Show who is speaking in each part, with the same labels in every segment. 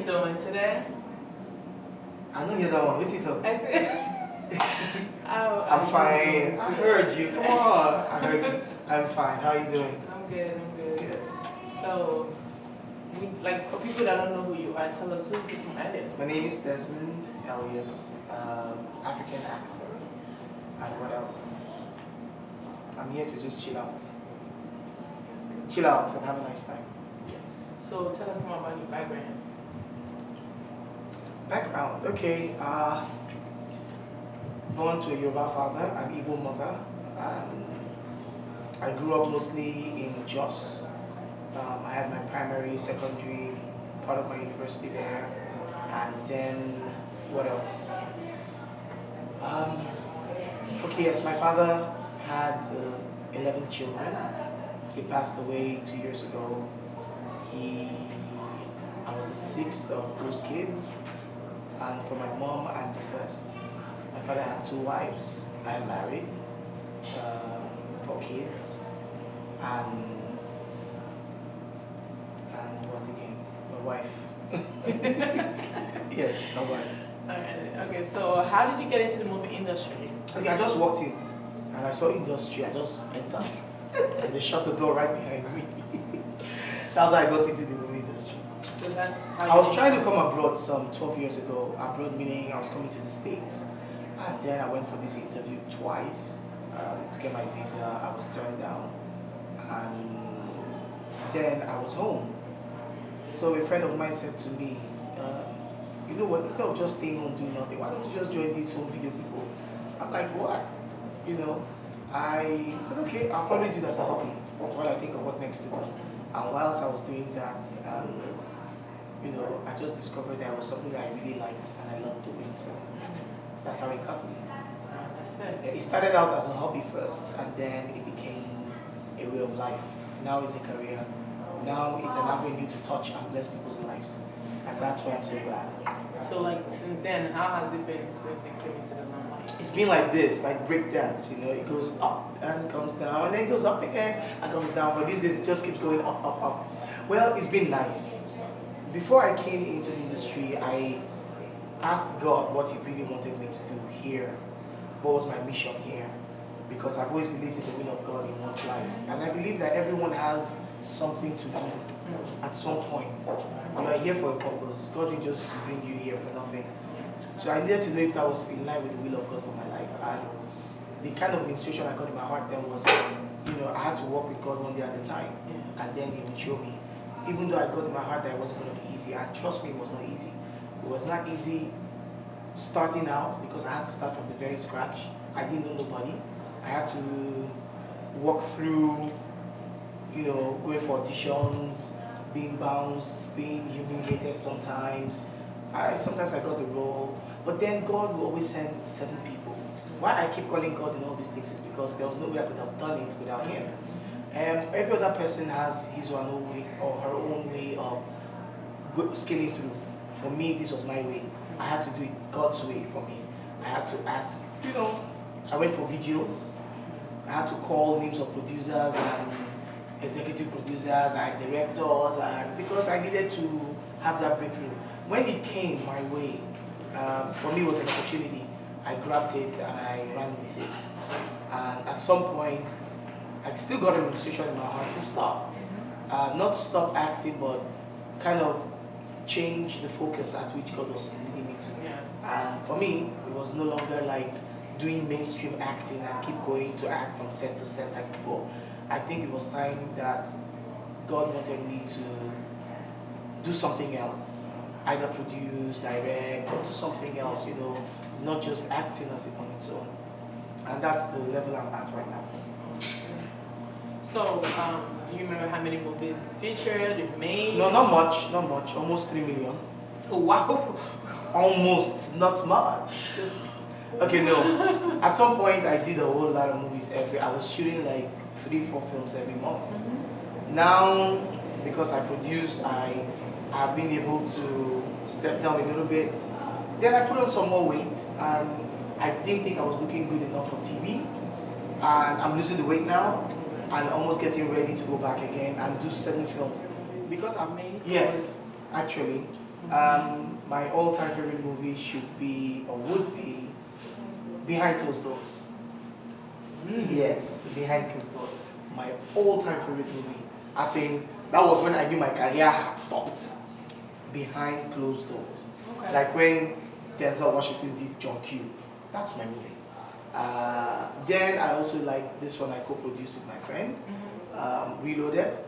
Speaker 1: you doing today?
Speaker 2: I know you're that one. What's it up?
Speaker 1: I said,
Speaker 2: I'm fine. I heard you. Come on. I heard you. I'm fine. How are you doing?
Speaker 1: I'm good. So, for people that don't know who you are, tell us who's Desmond Elliot?
Speaker 2: My name is Desmond Elliot, African actor. And what else? I'm here to just chill out. Chill out and have a nice time.
Speaker 1: So, tell us more about your background.
Speaker 2: Background, okay. Born to a Yoruba father and Igbo mother. I grew up mostly in Jos. I had my primary, secondary, part of my university there. And then, what else? Okay, yes, my father had 11 children. He passed away 2 years ago. I was the sixth of those kids. And for my mom, I'm the first. My father had 2 wives. I'm married, 4 kids, and what again? My wife. Yes, my wife.
Speaker 1: Okay, so how did you get into the movie industry?
Speaker 2: Okay, I just walked in and I saw industry. I just entered and they shut the door right behind me. That's how I got into the movie industry.
Speaker 1: So that's how
Speaker 2: I was trying to come abroad some 12 years ago. Abroad meaning I was coming to the States. And then I went for this interview twice to get my visa. I was turned down. And then I was home. So a friend of mine said to me, you know what, instead of just staying home doing nothing, why don't you just join these home video people? I'm like, what? You know, I said, okay, I'll probably do that as a hobby while I think of what next to do. And whilst I was doing that, you know, I just discovered that it was something that I really liked and I loved doing. So that's how it caught me. It started out as a hobby first, and then it became a way of life. Now it's a career. Now it's an avenue to touch and bless people's lives. And that's why I'm so glad.
Speaker 1: So since then, how has it been since you came into the limelight?
Speaker 2: It's been like this, like break dance, you know, it goes up and comes down, and then goes up again and comes down, but these days it just keeps going up, up, up. Well, it's been nice. Before I came into the industry, I asked God what He really wanted me to do here. What was my mission here? Because I've always believed in the will of God in one's life. And I believe that everyone has something to do at some point. You are here for a purpose. God didn't just bring you here for nothing. So I needed to know if that was in line with the will of God for my life. And the kind of administration I got in my heart then was, you know, I had to work with God one day at a time. And then He would show me. Even though I got in my heart that it wasn't going to be easy. And trust me, it was not easy. It was not easy starting out because I had to start from the very scratch. I didn't know nobody. I had to walk through, you know, going for auditions, being bounced, being humiliated sometimes. Sometimes I got the role, but then God will always send certain people. Why I keep calling God in all these things is because there was no way I could have done it without Him. Every other person has his or her own way, or her own way of scaling through. For me, this was my way. I had to do it God's way for me. I had to ask, you know, I went for videos. I had to call names of producers and executive producers and directors, and because I needed to have that breakthrough. When it came my way, for me it was an opportunity. I grabbed it and I ran with it. And at some point, I still got an administration in my heart to stop. Not stop acting, but kind of change the focus at which God was leading me to. And for me, it was no longer like doing mainstream acting and keep going to act from set to set like before. I think it was time that God wanted me to do something else. Either produce, direct, or do something else, you know, not just acting as it on its own. And that's the level I'm at right now.
Speaker 1: So, do you remember how many movies you featured, you made?
Speaker 2: No, not much, not much. Almost 3 million.
Speaker 1: Oh, wow.
Speaker 2: Almost, not much. Okay, no. At some point, I did a whole lot of movies I was shooting like 3-4 films every month. Now, because I produce, I've been able to step down a little bit. Then I put on some more weight, and I didn't think I was looking good enough for TV. And I'm losing the weight now, and almost getting ready to go back again and do certain films. Because I'm made. Yes, actually. My all-time favorite movie should be, or would be, Behind Closed Doors. Yes, Behind Closed Doors. My all-time favorite movie. As in, that was when I knew my career had stopped. Behind Closed Doors.
Speaker 1: Okay.
Speaker 2: Like when Denzel Washington did John Q. That's my movie. Then I also like this one I co-produced with my friend, Reloaded.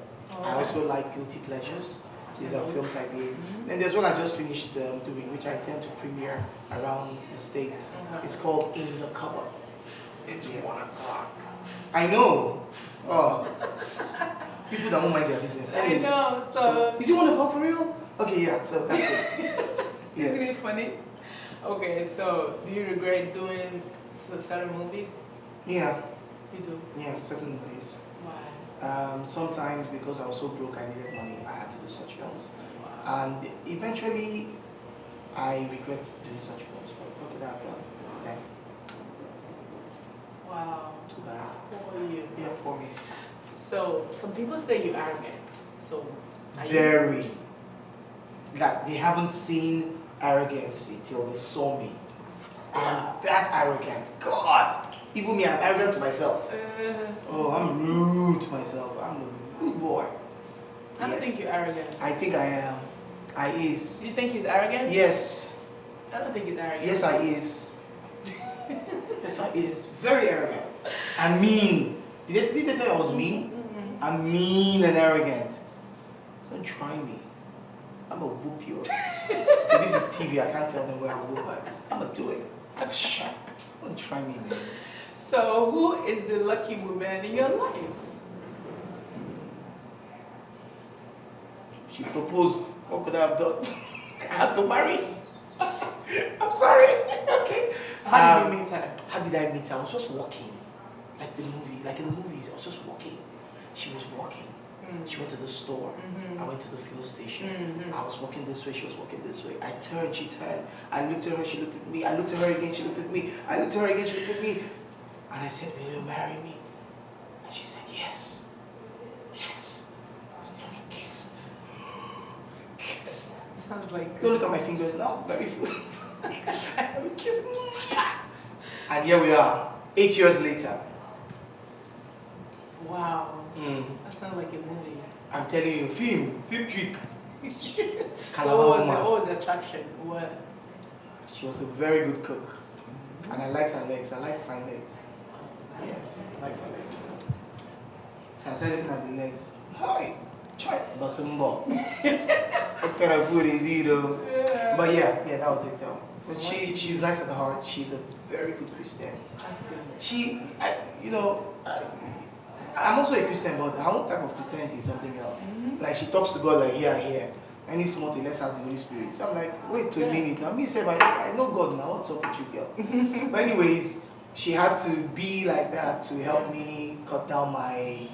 Speaker 2: I also like Guilty Pleasures. These are films I did. Then there's one I just finished doing, which I tend to premiere around the States. It's called In the Cupboard.
Speaker 3: It's 1 o'clock.
Speaker 2: I know. Oh, people that won't mind their business. Anyways,
Speaker 1: I know. So
Speaker 2: is it 1 o'clock for real? Okay, yeah. So that's it. Yes.
Speaker 1: Isn't it funny? Okay, so do you regret doing certain movies?
Speaker 2: Yeah.
Speaker 1: You do.
Speaker 2: Yeah, certain movies.
Speaker 1: Why?
Speaker 2: Sometimes because I was so broke, I needed money. I had to do such films, and eventually, I regret doing such films. But what could I have done? Like,
Speaker 1: Wow.
Speaker 2: too bad.
Speaker 1: Poor you.
Speaker 2: Yeah, for me.
Speaker 1: So some people say you're arrogant. So are you?
Speaker 2: Very. Like they haven't seen arrogancy till they saw me. I'm that arrogant. God. Even me, I'm arrogant to myself. Oh, I'm rude to myself. I'm a rude boy.
Speaker 1: I don't
Speaker 2: Yes.
Speaker 1: think you're arrogant.
Speaker 2: I think I am. I is.
Speaker 1: You think he's arrogant?
Speaker 2: Yes.
Speaker 1: I don't think he's arrogant.
Speaker 2: Yes, I is. Yes, I is. Very arrogant. And mean. Did they tell you I was mean? I'm mean and arrogant. Don't try me. I'm gonna whoop you. Okay, this is TV. I can't tell them where I will, but I'm gonna do it. Don't try me, man.
Speaker 1: So who is the lucky woman in your life?
Speaker 2: She proposed. What could I have done? I had to marry. I'm sorry. Okay.
Speaker 1: How did you meet her?
Speaker 2: How did I meet her? I was just walking. Like the movie, like in the movies, I was just walking. She was walking. She went to the store. I went to the fuel station. I was walking this way, she was walking this way. I turned, she turned. I looked at her, she looked at me. I looked at her again, she looked at me. I looked at her again, she looked at me. And I said, will you marry me? And she said, yes. Yes. And then we kissed. Kissed.
Speaker 1: It sounds like
Speaker 2: Don't look at my fingers now, very few. We kissed. And here we are, 8 years later.
Speaker 1: wow. That sounds like a movie.
Speaker 2: I'm telling you, film trick.
Speaker 1: So what was the attraction? What?
Speaker 2: She was a very good cook. And I liked her legs. I like fine legs. Yes, I like her legs. So I started looking at the legs. Hi, try Basimbo. What kind of food is it though?
Speaker 1: Yeah.
Speaker 2: But yeah, that was it though. But she's nice at the heart. She's a very good Christian.
Speaker 1: That's good.
Speaker 2: I'm also a Christian, but her own type of Christianity is something else. Like she talks to God like here. Any small thing, let's ask the Holy Spirit. So I'm like, wait a minute now. Me say, I know God now. What's up with you, girl? But anyways, she had to be like that to help me cut down my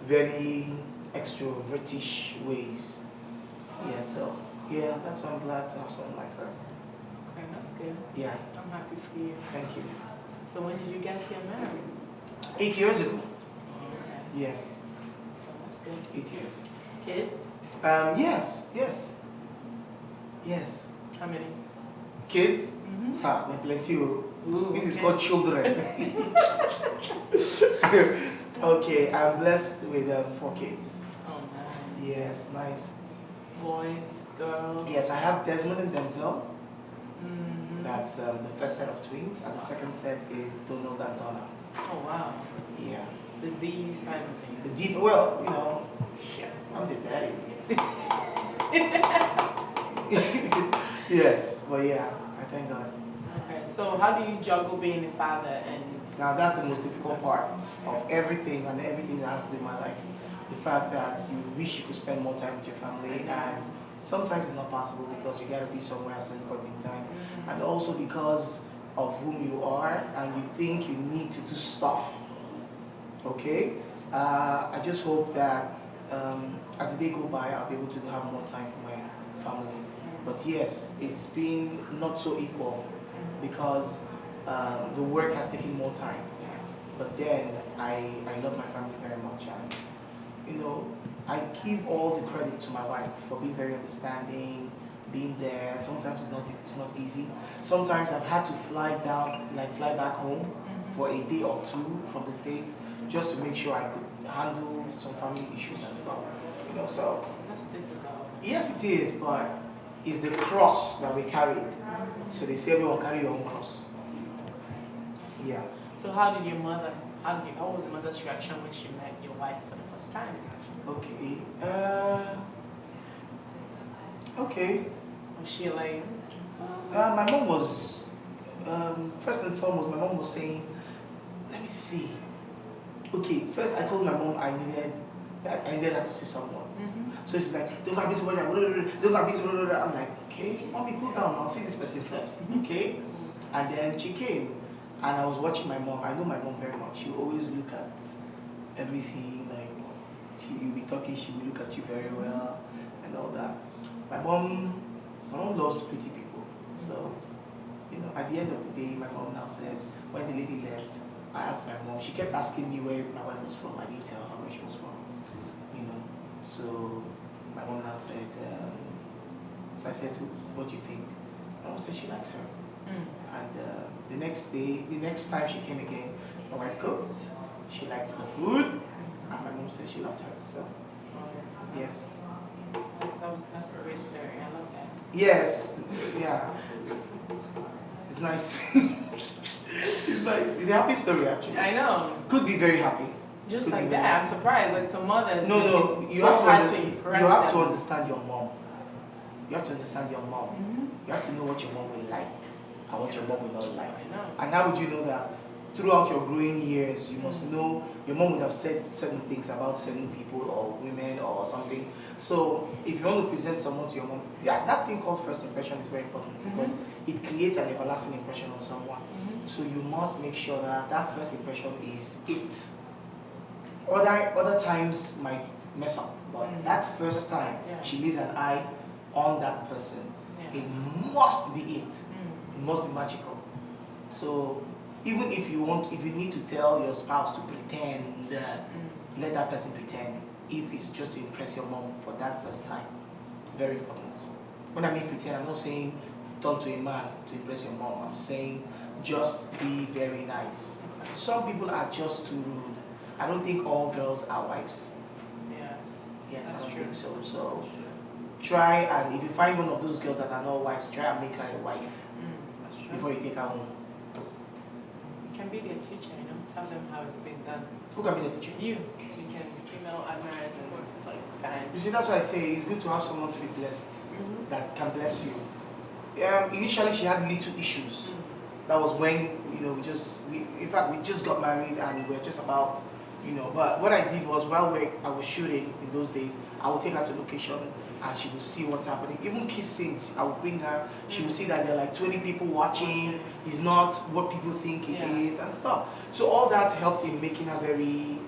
Speaker 2: very extrovertish ways. Yeah, so yeah, that's why I'm glad to have someone like her.
Speaker 1: Okay, that's good.
Speaker 2: Yeah,
Speaker 1: I'm happy for you.
Speaker 2: thank you.
Speaker 1: So when did you guys get married?
Speaker 2: 8 years ago.
Speaker 1: Okay.
Speaker 2: Yes,
Speaker 1: That's good.
Speaker 2: 8 years.
Speaker 1: Kids?
Speaker 2: Yes.
Speaker 1: How many?
Speaker 2: Kids? Ah, there are plenty.
Speaker 1: Ooh,
Speaker 2: This is
Speaker 1: okay.
Speaker 2: called children. Okay, I'm blessed with 4 kids.
Speaker 1: Oh, nice.
Speaker 2: Yes, nice.
Speaker 1: Boys, girls.
Speaker 2: Yes, I have Desmond and Denzel.
Speaker 1: That's.
Speaker 2: That's the first set of twins, and the second set is Donald and Donna.
Speaker 1: Oh, wow.
Speaker 2: Yeah.
Speaker 1: The D family.
Speaker 2: The deep, well, I'm the daddy. Yes, but yeah, I thank God.
Speaker 1: Okay, so how do you juggle being a father and...
Speaker 2: Now that's the most difficult part of everything and everything that has to do in my life. The fact that you wish you could spend more time with your family, and sometimes it's not possible because you gotta be somewhere at some point in time. And also because of whom you are and you think you need to do stuff. Okay? I just hope that as the day go by, I'll be able to have more time for my family. But yes, it's been not so equal because the work has taken more time. But then I love my family very much, and I give all the credit to my wife for being very understanding, being there. Sometimes it's not easy. Sometimes I've had to fly down, like fly back home for a day or two from the States just to make sure I could handle some family issues and stuff. So
Speaker 1: That's difficult.
Speaker 2: yes, it is, but it's the cross that we carried. So they say everyone carry your own cross. Yeah.
Speaker 1: So how was your mother's reaction when she met your wife for the first time?
Speaker 2: Okay. Okay.
Speaker 1: Was she like?
Speaker 2: My mom was, first and foremost, my mom was saying, let me see. Okay, first I told my mom I needed her to see someone. So she's like, don't go and meet somebody, don't go and meet somebody. I'm like, okay, mommy, cool down, I'll see this person first, okay? And then she came, and I was watching my mom. I know my mom very much. She will always look at everything, like, you'll be talking, she will look at you very well, and all that. My mom loves pretty people. So, at the end of the day, my mom now said, when the lady left, I asked my mom, she kept asking me where my wife was from. I didn't tell her where she was from, So, my mom now said, so I said, what do you think? My mom said she likes her. And the next time she came again, my wife cooked. She liked the food, and my mom said she loved her. So, yes.
Speaker 1: That's a great story. I love that.
Speaker 2: Yes, yeah. It's nice. It's nice. It's a happy story, actually.
Speaker 1: I know.
Speaker 2: Could be very happy.
Speaker 1: Just
Speaker 2: Could
Speaker 1: like
Speaker 2: be very
Speaker 1: that, I'm surprised. Like some mothers,
Speaker 2: No,
Speaker 1: it's
Speaker 2: you
Speaker 1: so
Speaker 2: have
Speaker 1: hard
Speaker 2: to.
Speaker 1: impress
Speaker 2: You have to
Speaker 1: them.
Speaker 2: understand your mom. You have to understand your mom. You have to know what your mom will like and what your mom will not like.
Speaker 1: I know.
Speaker 2: And how would you know that? Throughout your growing years, you must know your mom would have said certain things about certain people or women or something. So if you want to present someone to your mom, that thing called first impression is very important because it creates an everlasting impression on someone. So you must make sure that first impression is it. Other times might mess up, but that first time she lays an eye on that person, it must be it. It must be magical. So even if you need to tell your spouse to pretend, let that person pretend. If it's just to impress your mom for that first time, very important. When I mean pretend, I'm not saying turn to a man to impress your mom. I'm saying just be very nice. Some people are just too rude. I don't think all girls are wives. Yes, I don't think so. So try, and if you find one of those girls that are not wives, try and make her a wife before you take her home.
Speaker 1: You can be their teacher, tell them how it's been done.
Speaker 2: Who can be the teacher?
Speaker 1: You can female admirers and like fans.
Speaker 2: You see, that's why I say it's good to have someone to be blessed that can bless you. Initially, she had little issues. That was when we just got married and we were just about. But what I did was while I was shooting in those days, I would take her to location and she would see what's happening. Even kissing, I would bring her, she would see that there are like 20 people watching, it's not what people think it is and stuff. So all that helped in making her very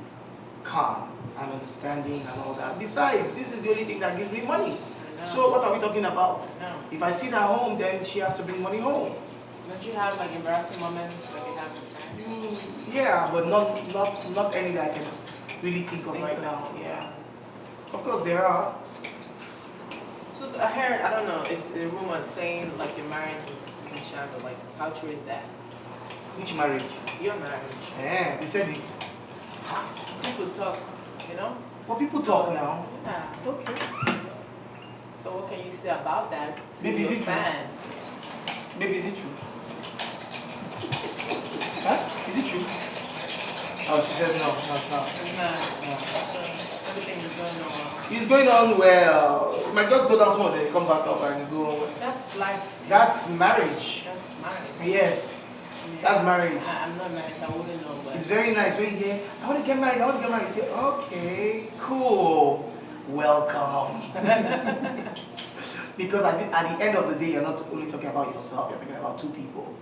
Speaker 2: calm and understanding and all that. Besides, this is the only thing that gives me money. So what are we talking about?
Speaker 1: No.
Speaker 2: If I sit at home, then she has to bring money home.
Speaker 1: Don't you have like embarrassing moments like you have with friends?
Speaker 2: Yeah, but not any that I can really think of right now. Yeah, of course there are.
Speaker 1: So I heard, I don't know, if the rumor saying like your marriage is in shadow. Like how true is that?
Speaker 2: Which marriage?
Speaker 1: Your marriage.
Speaker 2: Yeah, they said it.
Speaker 1: People talk,
Speaker 2: Well, people talk now.
Speaker 1: Yeah.
Speaker 2: Okay.
Speaker 1: So what can you say about that to
Speaker 2: Maybe
Speaker 1: your
Speaker 2: is it true?
Speaker 1: fan?
Speaker 2: Maybe is it true? Huh? Is it true? Oh, she says no. No, it's not.
Speaker 1: It's not.
Speaker 2: No.
Speaker 1: So everything is going on.
Speaker 2: It's going on well. It might just go down small, then come back up and go.
Speaker 1: That's life.
Speaker 2: That's marriage.
Speaker 1: That's marriage.
Speaker 2: Yes.
Speaker 1: Yeah.
Speaker 2: That's marriage.
Speaker 1: I'm not married, so I wouldn't know. But
Speaker 2: It's very nice when you hear, I want to get married, You say, okay, cool, welcome. Because at the end of the day, you're not only talking about yourself, you're talking about two people.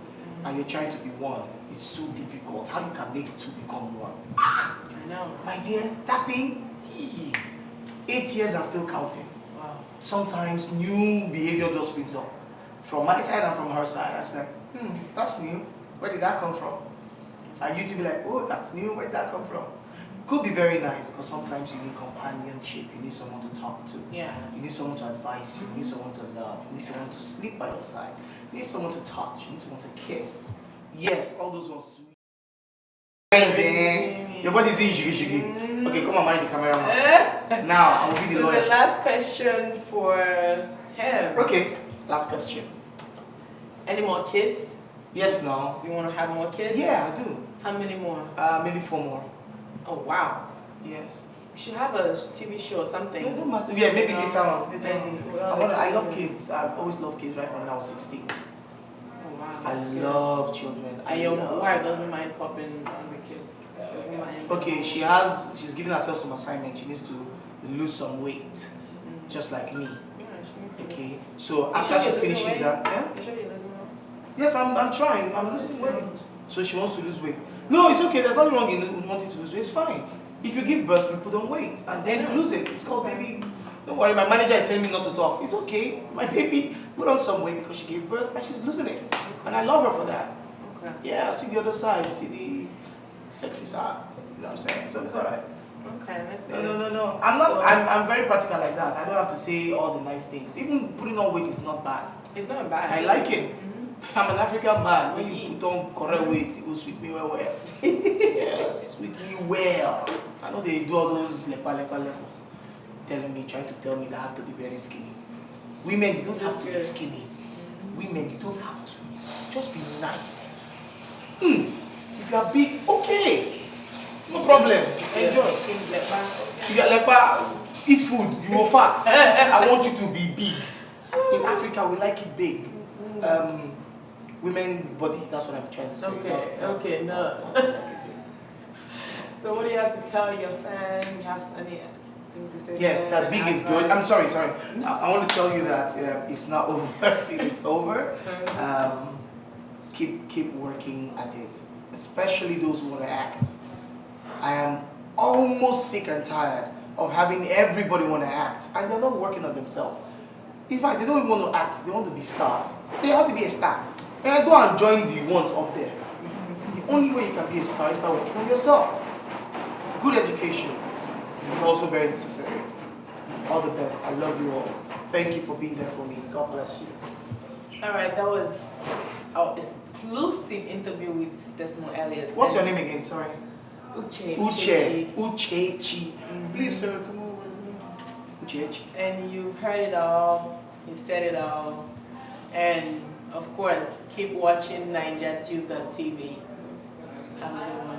Speaker 2: And you're trying to be one. It's so difficult. How you can make two become one?
Speaker 1: I know.
Speaker 2: My dear, that thing, 8 years and still counting.
Speaker 1: Wow.
Speaker 2: Sometimes new behavior just springs up. From my side and from her side. I was like, that's new. Where did that come from? And you to be like, oh, that's new. Where did that come from? could be very nice because sometimes you need companionship, you need someone to talk to.
Speaker 1: Yeah.
Speaker 2: You need someone to advise you, you need someone to love, you need someone to sleep by your side, you need someone to touch, you need someone to kiss. Yes, all those ones sweet. Your body's doing shiggy shiggy. Okay, come on, marry the camera. Now, I'll be the
Speaker 1: So
Speaker 2: lawyer.
Speaker 1: the last question for him.
Speaker 2: Okay, last question.
Speaker 1: Any more kids?
Speaker 2: Yes, no.
Speaker 1: You want to have more kids?
Speaker 2: Yeah, I do.
Speaker 1: How many more?
Speaker 2: Maybe 4 more.
Speaker 1: Oh, wow.
Speaker 2: Yes.
Speaker 1: You should have a TV show or something.
Speaker 2: No, don't matter. Yeah, maybe later on.
Speaker 1: And,
Speaker 2: I love kids. I've always loved kids right from when I was 16.
Speaker 1: Oh, wow.
Speaker 2: I
Speaker 1: that's good.
Speaker 2: love children.
Speaker 1: And your wife doesn't mind popping on the kid. She doesn't mind.
Speaker 2: Okay, she's given herself some assignment. She needs to lose some weight, just like me.
Speaker 1: Yeah, she needs to.
Speaker 2: Okay, so after she finishes that, yeah?
Speaker 1: You sure you're losing weight?
Speaker 2: Yes, I'm trying. I'm losing weight. So she wants to lose weight. No, it's okay. There's nothing wrong in wanting to lose weight. It's fine. If you give birth, you put on weight, and then you lose it. It's called baby. Don't worry, my manager is telling me not to talk. It's okay. My baby put on some weight because she gave birth and she's losing it. And I love her for that.
Speaker 1: Okay.
Speaker 2: Yeah, see the other side, see the sexy side. You know what I'm saying? So it's alright.
Speaker 1: Okay, that's
Speaker 2: No,
Speaker 1: good.
Speaker 2: no, no, no. I'm not. I'm very practical like that. I don't have to say all the nice things. Even putting on weight is not bad.
Speaker 1: It's not bad.
Speaker 2: I like it. I'm an African man. When
Speaker 1: We
Speaker 2: you
Speaker 1: eat.
Speaker 2: put on correct weight, it will sweet me well. Yes, sweet me well. I know they do all those lepa levels, trying to tell me that I have to be very skinny. Women, you don't have to be skinny. Women, you don't have to. Just be nice. If you are big, okay. No problem. Enjoy. If you are lepa, eat food. You are fat. I want you to be big. In Africa, we like it big. Women body, that's what I'm trying to say.
Speaker 1: Okay, no. So what do you have to tell your fans? You have anything to say?
Speaker 2: Yes,
Speaker 1: to them?
Speaker 2: that big is good. I'm sorry. I want to tell you that it's not over till it's over. Keep working at it, especially those who want to act. I am almost sick and tired of having everybody want to act and they're not working on themselves. In fact, they don't even want to act, they want to be stars. They want to be a star. And go and join the ones up there. The only way you can be a star is by working on yourself. Good education is also very necessary. All the best. I love you all. Thank you for being there for me. God bless you.
Speaker 1: Alright, that was our exclusive interview with Desmond Elliot.
Speaker 2: What's your name again? Sorry.
Speaker 1: Uchechi.
Speaker 2: Uchechi. Please, sir, come over. Uchechi.
Speaker 1: And you heard it all, you said it all, and of course, keep watching 9jaTubeTv. Have a good one.